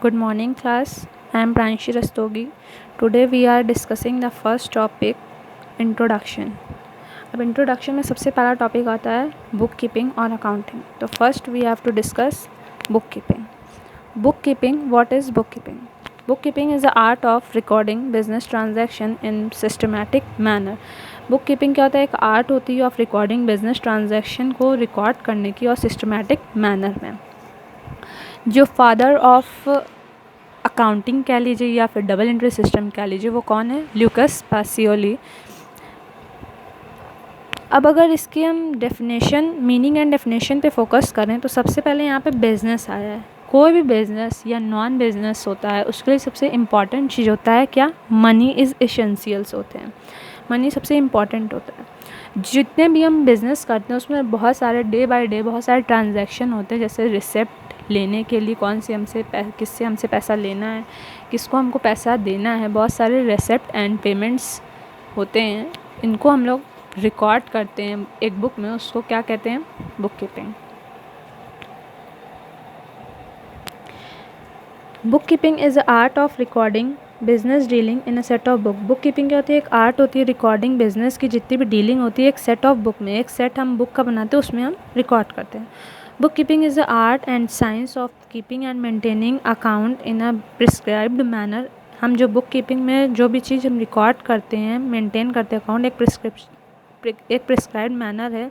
Good morning, class. I am Pranshi Rastogi. Today we are discussing the first topic, introduction. अब introduction में सबसे पहला topic आता है बुक कीपिंग और अकाउंटिंग. तो first we have to discuss book keeping. Book keeping, what is book keeping? Book keeping is the art of recording business transaction in systematic manner. Book keeping क्या होता है? एक art होती है of recording business transaction को record करने की और सिस्टमैटिक मैनर में. जो फादर ऑफ अकाउंटिंग कह लीजिए या फिर डबल एंट्री सिस्टम कह लीजिए, वो कौन है? ल्यूकस पासियोली. अब अगर इसकी हम डेफिनेशन, मीनिंग एंड डेफिनेशन पे फोकस करें तो सबसे पहले यहाँ पे बिज़नेस आया है. कोई भी बिज़नेस या नॉन बिज़नेस होता है उसके लिए सबसे इम्पॉर्टेंट चीज़ होता है क्या? मनी इज़ एसेंशियल्स होते हैं. मनी सबसे इम्पॉर्टेंट होता है. जितने भी हम बिज़नेस करते हैं उसमें बहुत सारे डे बाय डे बहुत सारे ट्रांजैक्शन होते हैं. जैसे रिसिप्ट लेने के लिए कौन से किससे हमसे पैसा लेना है, किसको हमको पैसा देना है, बहुत सारे रिसिप्ट एंड पेमेंट्स होते हैं. इनको हम लोग रिकॉर्ड करते हैं एक बुक में. उसको क्या कहते हैं? Book keeping. Book keeping is the art of recording business dealing in a set of book. Book keeping क्या होती है? एक आर्ट होती है रिकॉर्डिंग बिजनेस की जितनी भी डीलिंग होती है एक सेट ऑफ बुक में. एक सेट हम बुक का बनाते हैं, उसमें हम रिकॉर्ड करते हैं. Book keeping is the art and science of keeping and maintaining account in a prescribed manner. हम जो बुक कीपिंग में जो भी चीज़ हम रिकॉर्ड करते हैं, मेंटेन करते हैं अकाउंट, एक प्रिस्क्राइब्ड मैनर है.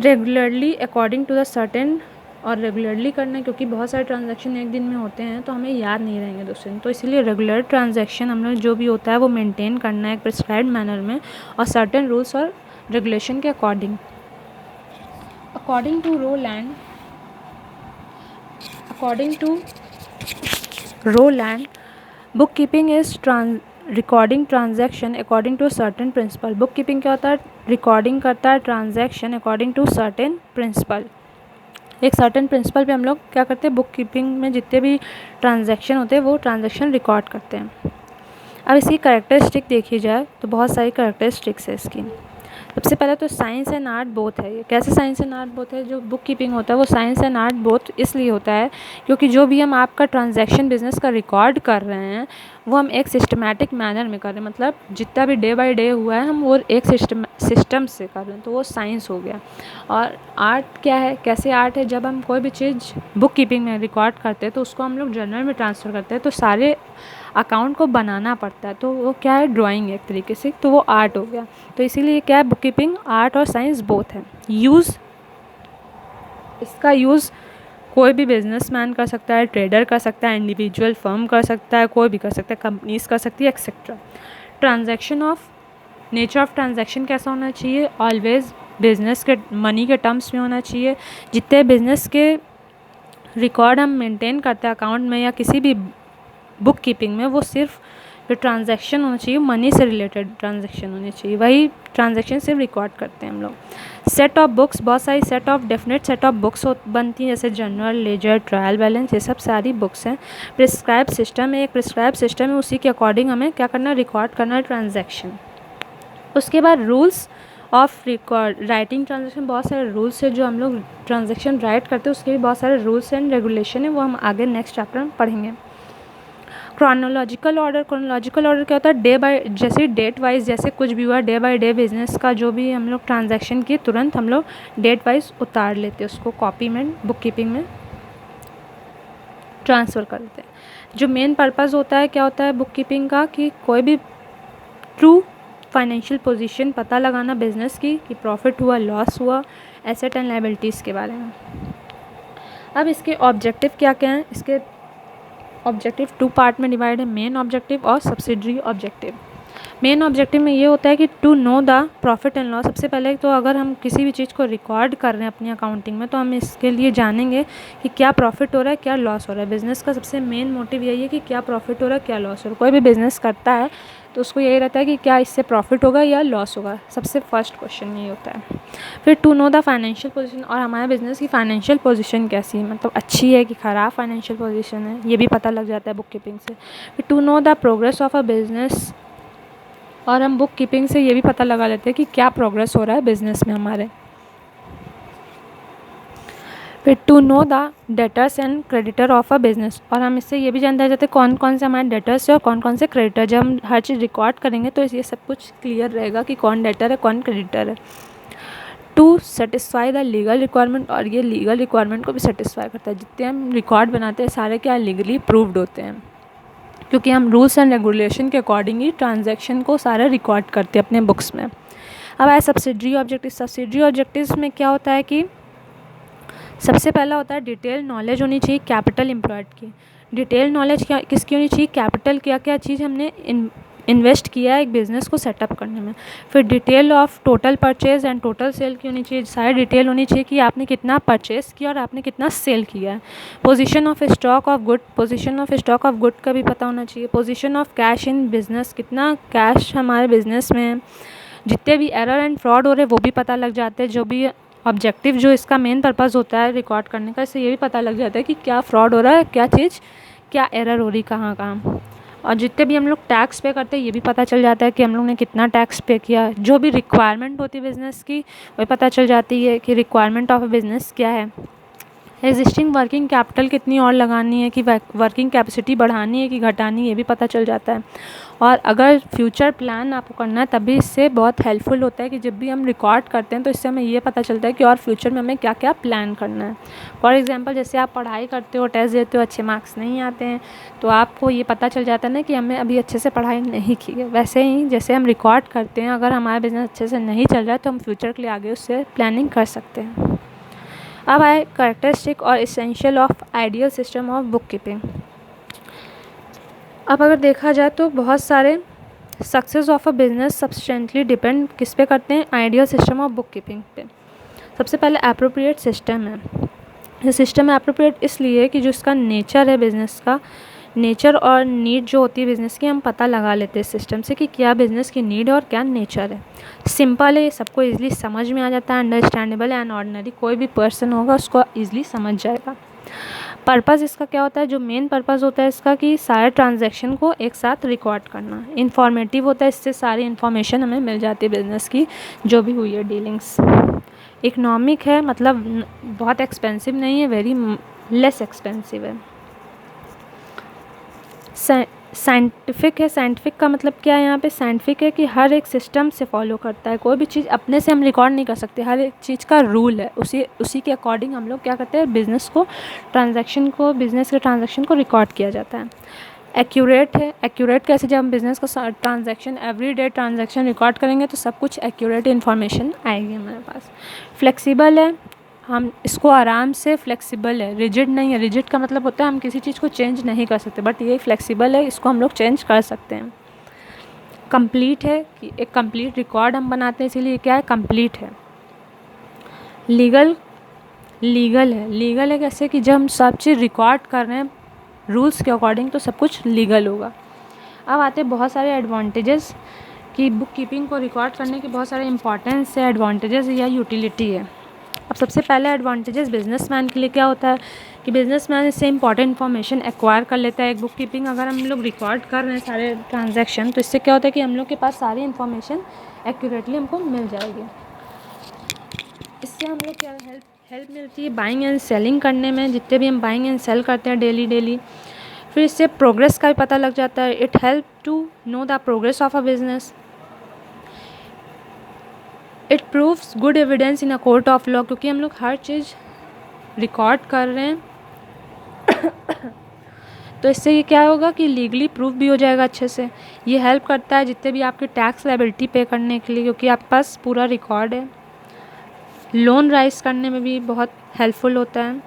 Regularly according to the certain, और रेगुलरली करना है क्योंकि बहुत सारे ट्रांजैक्शन एक दिन में होते हैं तो हमें याद नहीं रहेंगे दूसरे दिन. तो इसीलिए रेगुलर ट्रांजैक्शन हम लोग जो भी होता है वो मेंटेन करना है एक प्रिस्क्राइब्ड मैनर में और सर्टेन रूल्स और रेगुलेशन के according. According to Roland, book keeping is recording transaction according to certain principle. Book keeping क्या होता है? रिकॉर्डिंग करता है transaction according to certain principle. एक सर्टेन प्रिंसिपल पे हम लोग क्या करते हैं? बुक कीपिंग में जितने भी ट्रांजैक्शन होते हैं वो ट्रांजैक्शन रिकॉर्ड करते हैं. अब इसकी कैरेक्टरिस्टिक देखी जाए तो बहुत सारी कैरेक्टरिस्टिक्स है इसकी. सबसे पहले तो साइंस एंड आर्ट बोथ है. ये कैसे साइंस एंड आर्ट बोथ है? जो बुक कीपिंग होता है वो साइंस एंड आर्ट बोथ इसलिए होता है क्योंकि जो भी हम आपका ट्रांजैक्शन बिजनेस का रिकॉर्ड कर रहे हैं वो हम एक सिस्टमैटिक मैनर में कर रहे हैं. मतलब जितना भी डे बाय डे हुआ है हम वो एक सिस्टम से कर रहे हैं, तो वो साइंस हो गया. और आर्ट क्या है? कैसे आर्ट है? जब हम कोई भी चीज़ बुक कीपिंग में रिकॉर्ड करते हैं तो उसको हम लोग जर्नल में ट्रांसफ़र करते हैं तो सारे अकाउंट को बनाना पड़ता है. तो वो क्या है? ड्राइंग एक तरीके से. तो वो आर्ट हो गया. तो इसीलिए क्या है? बुक कीपिंग आर्ट और साइंस बोथ है. इसका यूज़ कोई भी बिजनेसमैन कर सकता है, ट्रेडर कर सकता है, इंडिविजुअल फर्म कर सकता है, कोई भी कर सकता है, कंपनीज कर सकती है, एक्सेट्रा. नेचर ऑफ ट्रांजैक्शन कैसा होना चाहिए? ऑलवेज बिजनेस के मनी के टर्म्स में होना चाहिए. जितने बिजनेस के रिकॉर्ड हम मेंटेन करते हैं अकाउंट में या किसी भी बुक कीपिंग में, वो सिर्फ जो ट्रांजैक्शन होना चाहिए मनी से रिलेटेड ट्रांजैक्शन होनी चाहिए, वही ट्रांजैक्शन सिर्फ रिकॉर्ड करते हैं हम लोग. सेट ऑफ बुक्स, बहुत सारी डेफिनेट सेट ऑफ बुक्स बनती हैं जैसे जर्नल, लेजर, ट्रायल बैलेंस, ये सब सारी बुक्स हैं. प्रिस्क्राइब सिस्टम है. एक प्रिस्क्राइब सिस्टम है, उसी के अकॉर्डिंग हमें क्या करना है? रिकॉर्ड करना है ट्रांजैक्शन. उसके बाद rules of record writing transaction. बहुत सारे रूल्स है जो हम लोग ट्रांजैक्शन राइट करते हैं, उसके भी बहुत सारे रूल्स एंड रेगुलेशन है, वो हम आगे नेक्स्ट चैप्टर में पढ़ेंगे. क्रोनोलॉजिकल ऑर्डर क्या होता है? डे बाय, जैसे डेट वाइज जैसे कुछ भी हुआ डे बाय डे बिजनेस का जो भी हम लोग ट्रांजैक्शन किए तुरंत हम लोग डेट वाइज उतार लेते हैं, उसको कॉपी में बुक कीपिंग में ट्रांसफ़र कर देते हैं. जो मेन पर्पज़ होता है क्या होता है बुक कीपिंग का? कि कोई भी ट्रू फाइनेंशियल पोजीशन पता लगाना बिजनेस की, कि प्रॉफिट हुआ, लॉस हुआ, एसेट एंड लायबिलिटीज़ के बारे में. अब इसके ऑब्जेक्टिव क्या क्या हैं? इसके ऑब्जेक्टिव 2 पार्ट में डिवाइड है, मेन ऑब्जेक्टिव और सब्सिडरी ऑब्जेक्टिव. मेन ऑब्जेक्टिव में ये होता है कि to know the profit and loss. सबसे पहले तो अगर हम किसी भी चीज़ को रिकॉर्ड कर रहे हैं अपनी अकाउंटिंग में तो हम इसके लिए जानेंगे कि क्या प्रॉफिट हो रहा है, क्या लॉस हो रहा है. बिज़नेस का सबसे मेन मोटिव यही है कि क्या प्रॉफिट हो रहा है, क्या लॉस हो रहा है. कोई भी बिज़नेस करता है तो उसको यही रहता है कि क्या इससे प्रॉफिट होगा या लॉस होगा. सबसे फर्स्ट क्वेश्चन यही होता है. फिर to know the financial position, और हमारे बिज़नेस की फाइनेंशियल पोजीशन कैसी है, मतलब अच्छी है कि ख़राब फाइनेंशियल पोजीशन है, ये भी पता लग जाता है बुक कीपिंग से. फिर to know the progress of a business, और हम बुक कीपिंग से ये भी पता लगा लेते हैं कि क्या प्रोग्रेस हो रहा है बिज़नेस में हमारे. फिर to know the debtors and creditor of a business, और हम इससे ये भी जानते जाते हैं कौन कौन से हमारे डेटर्स है और कौन कौन से क्रेडिटर। जब हम हर चीज़ रिकॉर्ड करेंगे तो ये सब कुछ क्लियर रहेगा कि कौन डेटर है कौन क्रेडिटर है। To satisfy the legal requirement, और ये लीगल रिक्वायरमेंट को भी सेटिस्फाई करता है। जितने हम रिकॉर्ड बनाते हैं सारे क्या लीगली प्रूव्ड होते हैं, क्योंकि हम रूल्स एंड रेगुलेशन के अकॉर्डिंग ही ट्रांजैक्शन को सारा रिकॉर्ड करते हैं अपने बुक्स में। अब आए सब्सिडरी ऑब्जेक्टिव। सब्सिडरी ऑब्जेक्टिव्स में क्या होता है कि सबसे पहला होता है डिटेल नॉलेज होनी चाहिए कैपिटल एम्प्लॉयड की। डिटेल नॉलेज क्या किसकी होनी चाहिए, कैपिटल क्या क्या चीज़ हमने इन्वेस्ट किया है एक बिज़नेस को सेटअप करने में। फिर detail of total purchase and total sale की होनी चाहिए, सारी डिटेल होनी चाहिए कि आपने कितना परचेज किया और आपने कितना सेल किया है। Position of stock of good, position of stock of good का भी पता होना चाहिए। Position of cash in business, कितना कैश हमारे बिजनेस में है। जितने भी एरर एंड फ्रॉड हो रहे वो भी पता लग जाते हैं। जो भी ऑब्जेक्टिव जो इसका मेन पर्पज़ होता है रिकॉर्ड करने का, इससे ये भी पता लग जाता है कि क्या फ्रॉड हो रहा है, क्या चीज़ क्या एरर हो रही कहाँ कहाँ। और जितने भी हम लोग टैक्स पे करते हैं ये भी पता चल जाता है कि हम लोग ने कितना टैक्स पे किया। जो भी रिक्वायरमेंट होती है बिज़नेस की वो पता चल जाती है कि रिक्वायरमेंट ऑफ बिज़नेस क्या है। एग्जिस्टिंग वर्किंग कैपिटल कितनी और लगानी है, कि वर्किंग कैपेसिटी बढ़ानी है कि घटानी है, ये भी पता चल जाता है। और अगर फ्यूचर प्लान आपको करना है तभी इससे बहुत हेल्पफुल होता है कि जब भी हम रिकॉर्ड करते हैं तो इससे हमें ये पता चलता है कि और फ्यूचर में हमें क्या क्या प्लान करना है। फॉर एग्जांपल जैसे आप पढ़ाई करते हो, टेस्ट देते हो, अच्छे मार्क्स नहीं आते हैं तो आपको ये पता चल जाता है ना कि हमें अभी अच्छे से पढ़ाई नहीं की है। वैसे ही जैसे हम रिकॉर्ड करते हैं, अगर हमारा बिज़नेस अच्छे से नहीं चल रहा है तो हम फ्यूचर के लिए आगे उससे प्लानिंग कर सकते हैं। अब आए कैरेक्टरिस्टिक और essential of ideal system of book keeping. अब अगर देखा जाए तो बहुत सारे success of a business substantially depend किस पे करते हैं, ideal system of book keeping पे। सबसे पहले एप्रोप्रिएट सिस्टम है। ये सिस्टम एप्रोप्रिएट इसलिए कि जो इसका नेचर है बिज़नेस का, नेचर और नीड जो होती है बिज़नेस की, हम पता लगा लेते हैं सिस्टम से कि क्या बिज़नेस की नीड और क्या नेचर है। सिंपल है, सबको ईजिली समझ में आ जाता है, अंडरस्टैंडेबल एंड ऑर्डिनरी, कोई भी पर्सन होगा उसको ईजिली समझ जाएगा। पर्पज़ इसका क्या होता है, जो मेन पर्पज़ होता है इसका कि सारे ट्रांजैक्शन को एक साथ रिकॉर्ड करना। इंफॉर्मेटिव होता है, इससे सारी इन्फॉर्मेशन हमें मिल जाती है बिज़नेस की जो भी हुई है डीलिंग्स। इकोनॉमिक है, मतलब बहुत एक्सपेंसिव नहीं है, वेरी लेस एक्सपेंसिव है। साइंटिफिक है, साइंटिफिक का मतलब क्या है यहाँ पे, साइंटिफिक है कि हर एक सिस्टम से फॉलो करता है। कोई भी चीज़ अपने से हम रिकॉर्ड नहीं कर सकते, हर एक चीज़ का रूल है, उसी के अकॉर्डिंग हम लोग क्या करते हैं, बिज़नेस के ट्रांजैक्शन को रिकॉर्ड किया जाता है। एक्यूरेट है, एक्यूरेट कैसे, जब हम बिज़नेस का ट्रांजैक्शन एवरीडे ट्रांजैक्शन रिकॉर्ड करेंगे तो सब कुछ एक्यूरेट इन्फॉर्मेशन आएगी हमारे पास। फ्लेक्सिबल है, हम इसको आराम से, फ्लेक्सिबल है, रिजिड नहीं है। रिजिड का मतलब होता है हम किसी चीज़ को चेंज नहीं कर सकते, बट ये फ्लेक्सिबल है, इसको हम लोग चेंज कर सकते हैं। कंप्लीट है कि एक कंप्लीट रिकॉर्ड हम बनाते हैं, इसीलिए क्या है, कंप्लीट है। लीगल है कैसे कि जब हम सब चीज़ रिकॉर्ड कर रहे हैं रूल्स के अकॉर्डिंग तो सब कुछ लीगल होगा। अब आते हैं बहुत सारे एडवांटेजेस कि बुक कीपिंग को रिकॉर्ड करने के बहुत सारे इंपॉर्टेंस है, एडवांटेजेस या यूटिलिटी है। अब सबसे पहले एडवांटेजेस बिजनेसमैन के लिए क्या होता है कि बिजनेसमैन इससे इंपॉर्टेंट इन्फॉर्मेशन एक्वायर कर लेता है। एक बुक कीपिंग अगर हम लोग रिकॉर्ड कर रहे हैं सारे ट्रांजैक्शन तो इससे क्या होता है कि हम लोग के पास सारी इन्फॉर्मेशन एक्यूरेटली हमको मिल जाएगी। इससे हम लोग क्या हेल्प मिलती है बाइंग एंड सेलिंग करने में, जितने भी हम बाइंग एंड सेल करते हैं डेली। फिर इससे प्रोग्रेस का भी पता लग जाता है। It help to know the progress of a business. It proves good evidence in a court of law, क्योंकि हम लोग हर चीज़ रिकॉर्ड कर रहे हैं तो इससे ये क्या होगा कि लीगली प्रूफ भी हो जाएगा अच्छे से। ये हेल्प करता है जितने भी आपके टैक्स लायबिलिटी पे करने के लिए, क्योंकि आपके पास पूरा रिकॉर्ड है। लोन राइज करने में भी बहुत हेल्पफुल होता है।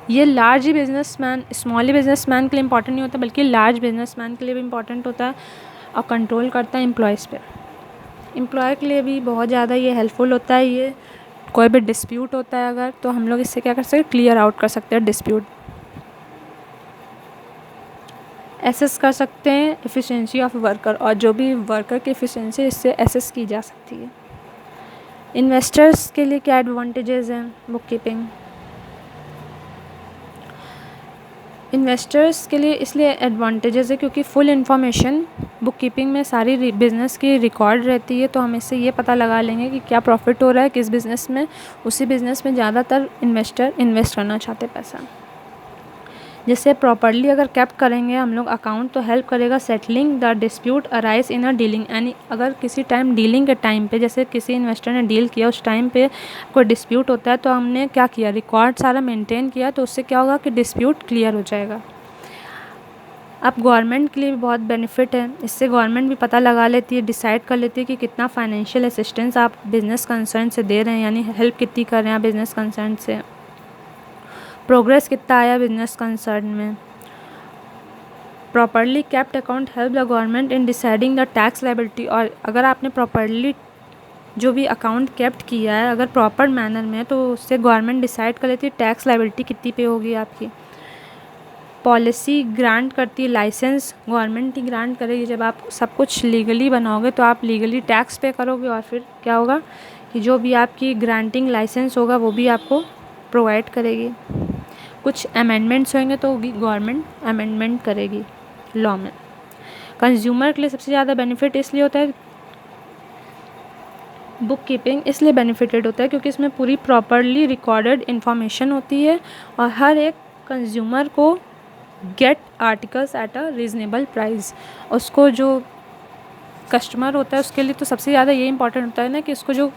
ये लार्ज ही बिजनेसमैन, स्मॉल ही बिजनेसमैन के लिए इंपॉर्टेंट नहीं होता बल्कि लार्ज बिजनेसमैन के लिए भी इंपॉर्टेंट होता है और कंट्रोल करता है एम्प्लॉयज़ पे। एम्प्लॉय के लिए भी बहुत ज़्यादा ये हेल्पफुल होता है। ये कोई भी डिस्प्यूट होता है अगर तो हम लोग इससे क्या कर सकते हैं, क्लियर आउट कर सकते हैं डिस्प्यूट। एसेस कर सकते हैं एफिशिएंसी ऑफ वर्कर, और जो भी वर्कर की एफिशिएंसी इससे एसेस की जा सकती है। इन्वेस्टर्स के लिए क्या एडवांटेजेस हैं बुक कीपिंग। इन्वेस्टर्स के लिए इसलिए एडवांटेजेस है क्योंकि फुल इन्फॉर्मेशन बुक कीपिंग में सारी बिज़नेस की रिकॉर्ड रहती है, तो हम इससे ये पता लगा लेंगे कि क्या प्रॉफिट हो रहा है किस बिज़नेस में, उसी बिज़नेस में ज़्यादातर इन्वेस्टर इन्वेस्ट करना चाहते पैसा। जिससे प्रॉपरली अगर कैप्ट करेंगे हम लोग अकाउंट तो हेल्प करेगा settling the dispute arise in a dealing, यानी अगर किसी टाइम डीलिंग के टाइम पे जैसे किसी इन्वेस्टर ने डील किया उस टाइम पे कोई डिस्प्यूट होता है तो हमने क्या किया, रिकॉर्ड सारा मेंटेन किया, तो उससे क्या होगा कि डिस्प्यूट क्लियर हो जाएगा। अब गवर्नमेंट के लिए भी बहुत बेनिफिट है, इससे गवर्नमेंट भी पता लगा लेती है, डिसाइड कर लेती है कि कितना फाइनेंशियल असिस्टेंस आप बिज़नेस कंसर्न से दे रहे हैं, यानी हेल्प कितनी कर रहे हैं आप बिज़नेस कंसर्न से, प्रोग्रेस कितना आया बिजनेस कंसर्न में। Properly kept account help the government in deciding the tax liability, और अगर आपने प्रॉपरली जो भी अकाउंट कैप्ट किया है अगर प्रॉपर मैनर में तो उससे गवर्नमेंट डिसाइड कर लेती है टैक्स लायबिलिटी कितनी पे होगी आपकी। पॉलिसी ग्रांट करती है, लाइसेंस गवर्नमेंट ही ग्रांट करेगी, जब आप सब कुछ लीगली बनाओगे तो आप लीगली टैक्स पे करोगे, और फिर क्या होगा कि जो भी आपकी ग्रांटिंग लाइसेंस होगा वो भी आपको प्रोवाइड करेगी। कुछ अमेंडमेंट्स होंगे तो गवर्नमेंट अमेंडमेंट करेगी लॉ में। कंज्यूमर के लिए सबसे ज़्यादा बेनिफिट इसलिए होता है, बुक कीपिंग इसलिए बेनिफिटेड होता है क्योंकि इसमें पूरी प्रॉपरली रिकॉर्डेड इन्फॉर्मेशन होती है और हर एक कंज्यूमर को get articles at a reasonable price. उसको जो कस्टमर होता है उसके लिए तो सबसे ज़्यादा ये इंपॉर्टेंट होता है ना कि उसको जो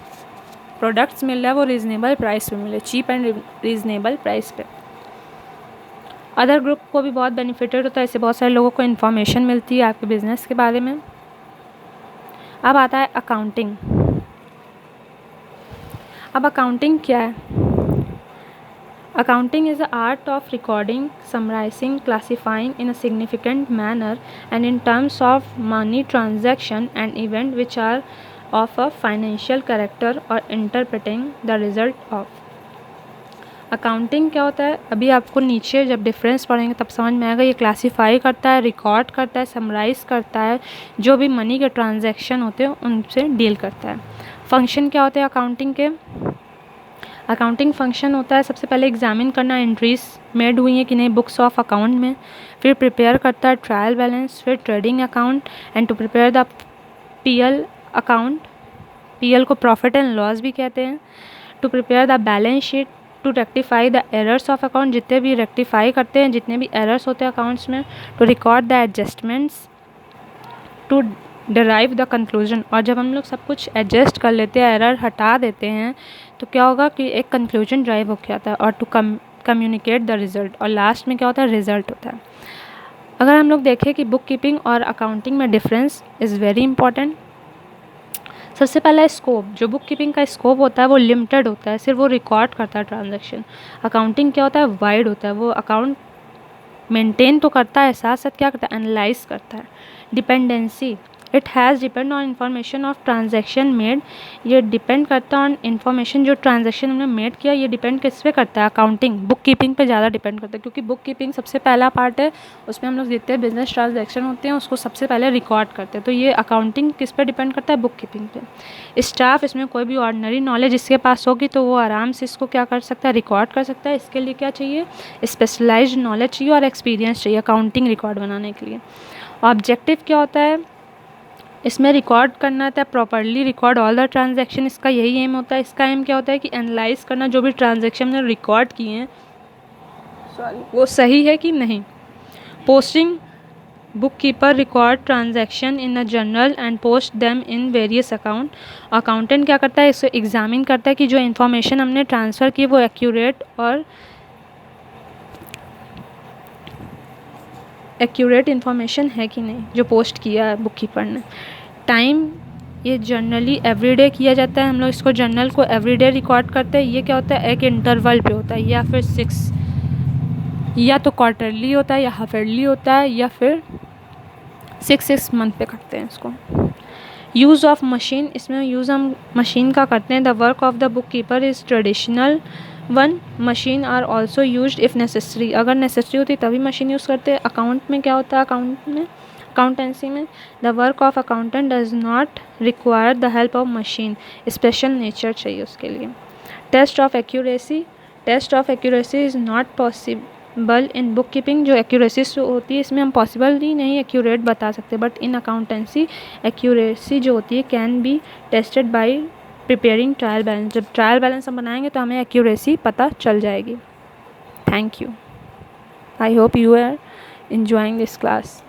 प्रोडक्ट्स मिल रहा है वो रीज़नेबल प्राइस पे मिले, चीप एंड रीज़नेबल प्राइस पे। अदर ग्रुप को भी बहुत बेनिफिटेड होता है, इससे बहुत सारे लोगों को इन्फॉर्मेशन मिलती है आपके बिज़नेस के बारे में। अब आता है अकाउंटिंग। अब अकाउंटिंग क्या है? Accounting is the art of recording, summarising, classifying in a significant manner and in terms of money transaction and event which are of a financial character और interpreting the result of. Accounting क्या होता है, अभी आपको नीचे जब difference पढ़ेंगे तब समझ में आएगा। ये क्लासीफाई करता है, रिकॉर्ड करता है, समराइज़ करता है, जो भी मनी के ट्रांजैक्शन होते हैं उनसे डील करता है। फंक्शन क्या होते हैं अकाउंटिंग के? अकाउंटिंग फंक्शन होता है सबसे पहले एग्जामिन करना एंट्रीज मेड हुई हैं कि नहीं बुक्स ऑफ अकाउंट में, फिर प्रिपेयर करता है ट्रायल बैलेंस, फिर trading account and to prepare the PL account, PL को प्रॉफिट एंड लॉस भी कहते हैं, to prepare the balance sheet, to rectify the errors of account, जितने भी रेक्टिफाई करते हैं जितने भी एरर्स होते हैं अकाउंट्स में, to record the adjustments, to derive the conclusion. और जब हम लोग सब कुछ एडजस्ट कर लेते हैं, एरर हटा देते हैं, तो क्या होगा कि एक कंक्लूजन ड्राइव हो जाता है, और टू कम्युनिकेट द रिजल्ट, और लास्ट में क्या होता है, रिजल्ट होता है। अगर हम लोग देखें कि बुक कीपिंग और अकाउंटिंग में डिफरेंस इज़ वेरी इंपॉर्टेंट। सबसे पहला स्कोप, जो बुक कीपिंग का स्कोप होता है वो लिमिटेड होता है, सिर्फ वो रिकॉर्ड करता है ट्रांजैक्शन। अकाउंटिंग क्या होता है, वाइड होता है, वो अकाउंट मेंटेन तो करता है, साथ साथ क्या करता है, एनालाइज करता है। Dependency, it has depend on information of transaction made, ये डिपेंड करता है ऑन इन्फॉर्मेशन जो ट्रांजैक्शन हमने मेड किया, ये डिपेंड किस पे करता है, अकाउंटिंग बुक कीपिंग पे ज़्यादा डिपेंड करता है, क्योंकि बुक कीपिंग सबसे पहला पार्ट है, उसमें हम लोग जितने बिजनेस ट्रांजैक्शन होते हैं उसको सबसे पहले रिकॉर्ड करते हैं। तो ये अकाउंटिंग किस पे डिपेंड करता है, बुक कीपिंग पे। स्टाफ, इसमें कोई भी ऑर्डिनरी नॉलेज इसके पास होगी तो वो आराम से इसको क्या कर सकता है, रिकॉर्ड कर सकता है। इसके लिए क्या चाहिए, स्पेशलाइज्ड नॉलेज चाहिए और एक्सपीरियंस चाहिए अकाउंटिंग रिकॉर्ड बनाने के लिए। ऑब्जेक्टिव क्या होता है, इसमें रिकॉर्ड करना था properly, record all the transaction, इसका यही एम होता है। इसका एम क्या होता है कि एनालाइज करना जो भी ट्रांजैक्शन हमने रिकॉर्ड किए हैं वो सही है कि नहीं। Posting, book keeper record transaction in a journal and post them in various account. Accountant क्या करता है, इसको एग्जामिन करता है कि जो इन्फॉर्मेशन हमने ट्रांसफ़र की वो एक्यूरेट और एक्यूरेट इन्फॉर्मेशन है कि नहीं जो पोस्ट किया है बुक कीपर ने। टाइम, ये जनरली एवरीडे किया जाता है, हम लोग इसको जर्नल को एवरीडे रिकॉर्ड करते हैं। ये क्या होता है, एक इंटरवल पे होता है, या फिर 6, या तो क्वार्टरली होता है या हाफ ईयरली होता है, या फिर 6 मंथ पे करते हैं इसको। यूज़ ऑफ मशीन, इसमें यूज़ हम मशीन का करते हैं। The work of the book keeper is traditional one, machine are also use if necessary, अगर नेसेसरी होती तभी मशीन यूज़ करते हैं। अकाउंट में क्या होता है, अकाउंटेंसी में the work of accountant does not require the help of machine, special nature चाहिए उसके लिए। Test of accuracy, test of accuracy is not full in book keeping जो एक्यूरेसी होती है इसमें हम पॉसिबली नहीं एक्यूरेट बता सकते, बट इन अकाउंटेंसी एक्यूरेसी जो होती है can be tested by preparing trial balance. जब ट्रायल बैलेंस हम बनाएंगे तो हमें एक्यूरेसी पता चल जाएगी। Thank you. I hope you are enjoying this class.